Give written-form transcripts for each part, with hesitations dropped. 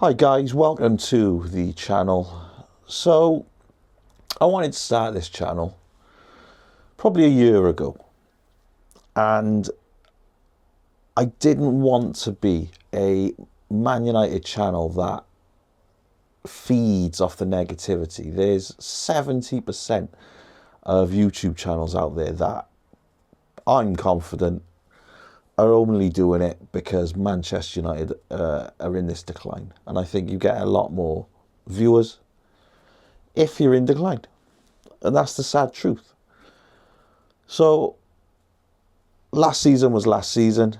Hi guys, welcome to the channel. So I wanted to start this channel probably a year ago, and I didn't want to be a Man United channel that feeds off the negativity. There's 70% of YouTube channels out there that I'm confident are only doing it because Manchester United are in this decline. And I think you get a lot more viewers if you're in decline. And that's the sad truth. So last season was last season.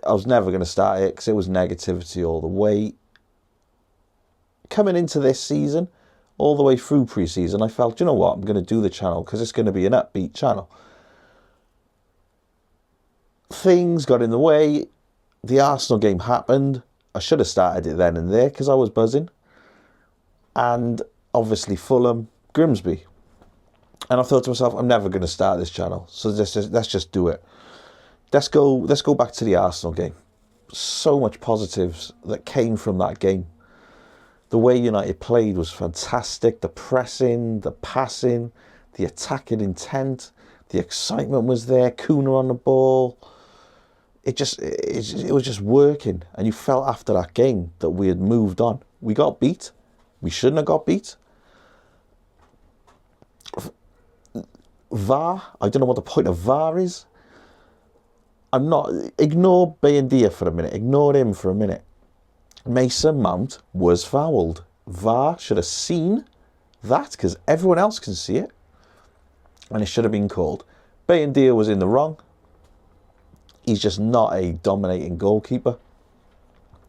I was never going to start it because it was negativity all the way. Coming into this season, all the way through pre-season, I felt, you know what, I'm going to do the channel because it's going to be an upbeat channel. Things got in the way. The Arsenal game happened. I should have started it then and there because I was buzzing. And obviously Fulham, Grimsby. And I thought to myself, I'm never going to start this channel. So let's just do it. Let's go back to the Arsenal game. So much positives that came from that game. The way United played was fantastic. The pressing, the passing, the attacking intent, the excitement was there. Kuna on the ball. It was just working, and you felt after that game that we had moved on. We got beat. We shouldn't have got beat. VAR, I don't know what the point of VAR is. Ignore Bayendia for a minute. Ignore him for a minute. Mason Mount was fouled. VAR should have seen that because everyone else can see it, and it should have been called. Bayendia was in the wrong. He's just not a dominating goalkeeper.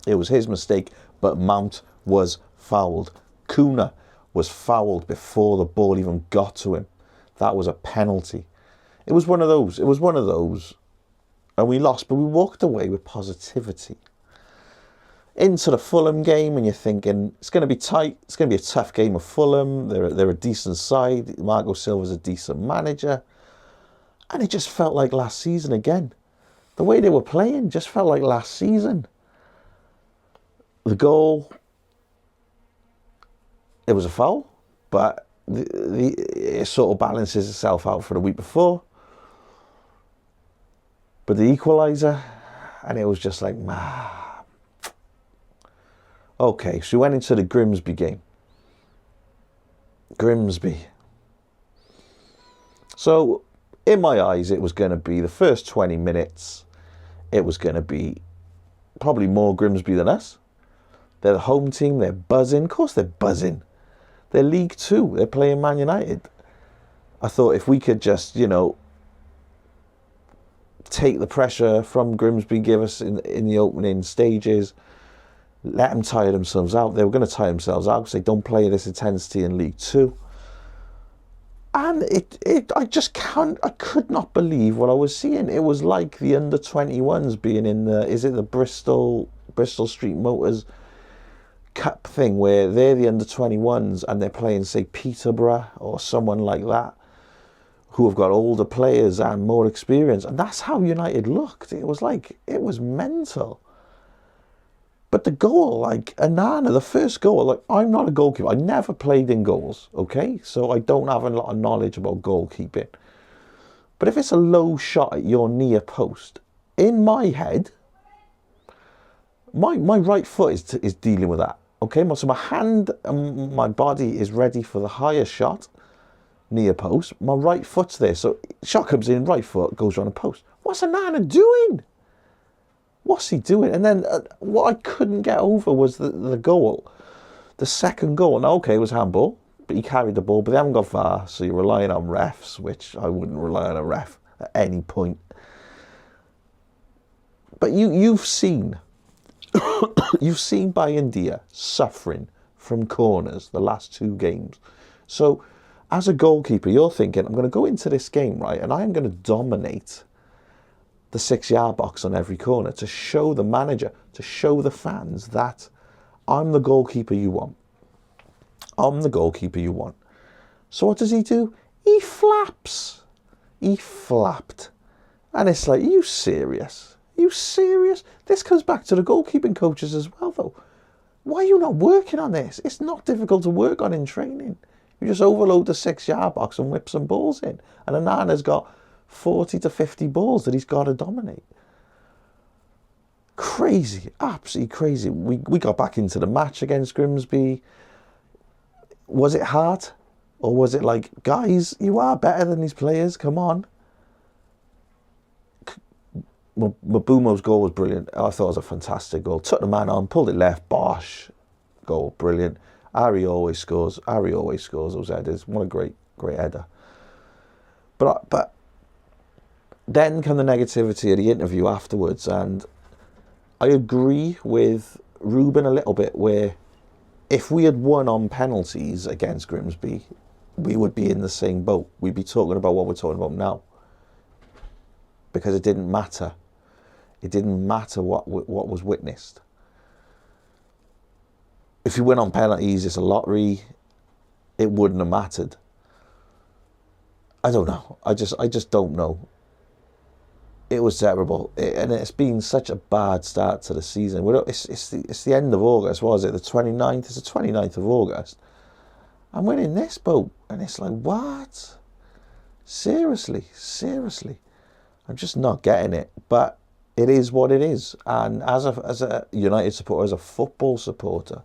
It was his mistake, but Mount was fouled. Kuna was fouled before the ball even got to him. That was a penalty. It was one of those. And we lost, but we walked away with positivity. Into the Fulham game, and you're thinking, it's going to be tight. It's going to be a tough game of Fulham. They're a decent side. Marco Silva's a decent manager. And it just felt like last season again. The way they were playing just felt like last season. The goal, it was a foul, but it sort of balances itself out for the week before. But the equaliser, and it was just like, okay, so we went into the Grimsby game. Grimsby. So, in my eyes, it was going to be the first 20 minutes. It was going to be probably more Grimsby than us. They're the home team. They're buzzing. Of course they're buzzing. They're League Two. They're playing Man United. I thought if we could just, take the pressure from Grimsby, give us in the opening stages, let them tire themselves out. They were going to tire themselves out because they don't play this intensity in League Two. And I could not believe what I was seeing. It was like the under-21s being in the Bristol Street Motors Cup thing, where they're the under-21s and they're playing, say, Peterborough or someone like that, who have got older players and more experience. And that's how United looked. It was mental. But the goal, like Anana, the first goal, like I'm not a goalkeeper. I never played in goals, okay? So I don't have a lot of knowledge about goalkeeping. But if it's a low shot at your near post, in my head, my right foot is dealing with that, okay? So my hand and my body is ready for the higher shot, near post. My right foot's there. So shot comes in, right foot goes around the post. What's Anana doing? What's he doing? And then what I couldn't get over was the goal. The second goal. Now, okay, it was handball, but he carried the ball, but they haven't got VAR, so you're relying on refs, which I wouldn't rely on a ref at any point. But you've seen Bayendia suffering from corners the last two games. So as a goalkeeper, you're thinking, I'm going to go into this game, right, and I'm going to dominate the 6-yard box on every corner to show the manager, to show the fans that I'm the goalkeeper you want. I'm the goalkeeper you want. So what does he do? He flaps. He flapped. And it's like, are you serious? Are you serious? This comes back to the goalkeeping coaches as well, though. why are you not working on this? It's not difficult to work on in training. You just overload the 6-yard box and whip some balls in. And Onana's got 40 to 50 balls that he's got to dominate. Crazy, absolutely crazy. We got back into the match against Grimsby. Was it hard? Or was it like, guys, you are better than these players, come on. Mabumo's goal was brilliant. I thought it was a fantastic goal. Took the man on, pulled it left, bosh. Goal, brilliant. Harry always scores. Harry always scores those headers. What a great header. But then come the negativity of the interview afterwards, and I agree with Ruben a little bit, where if we had won on penalties against Grimsby, we would be in the same boat. We'd be talking about what we're talking about now. Because it didn't matter. It didn't matter what was witnessed. If you win on penalties, it's a lottery. It wouldn't have mattered. I don't know. I just don't know. It was terrible, and it's been such a bad start to the season. It's the end of August, was it? The 29th. It's the 29th of August, and we're in this boat, and it's like, what? Seriously. I'm just not getting it. But it is what it is. And as a United supporter, as a football supporter,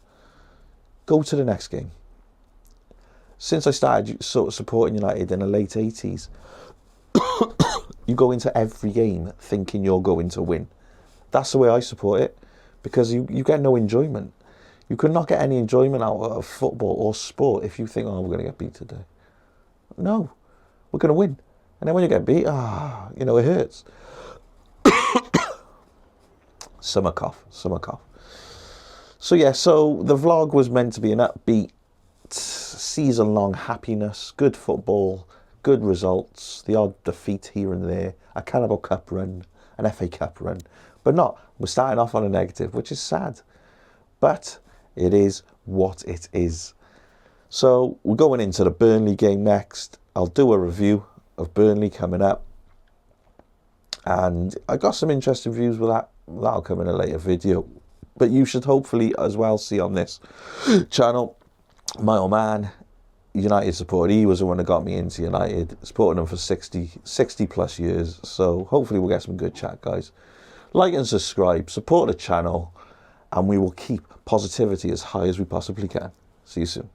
go to the next game. Since I started sort of supporting United in the late 80s, you go into every game thinking you're going to win. That's the way I support it, because you get no enjoyment. You could not get any enjoyment out of football or sport if you think, oh, we're going to get beat today. No, we're going to win. And then when you get beat, it hurts. Summer cough. So yeah, so the vlog was meant to be an upbeat, season-long happiness, good football, good results, the odd defeat here and there, a Carabao Cup run, an FA Cup run. But not, we're starting off on a negative, which is sad. But it is what it is. So we're going into the Burnley game next. I'll do a review of Burnley coming up. And I got some interesting views with that. That'll come in a later video. But you should hopefully as well see on this channel, my old man, United supporter. He was the one that got me into United, supporting them for 60 plus years. So hopefully we'll get some good chat, guys. Like and subscribe, support the channel, and we will keep positivity as high as we possibly can. See you soon.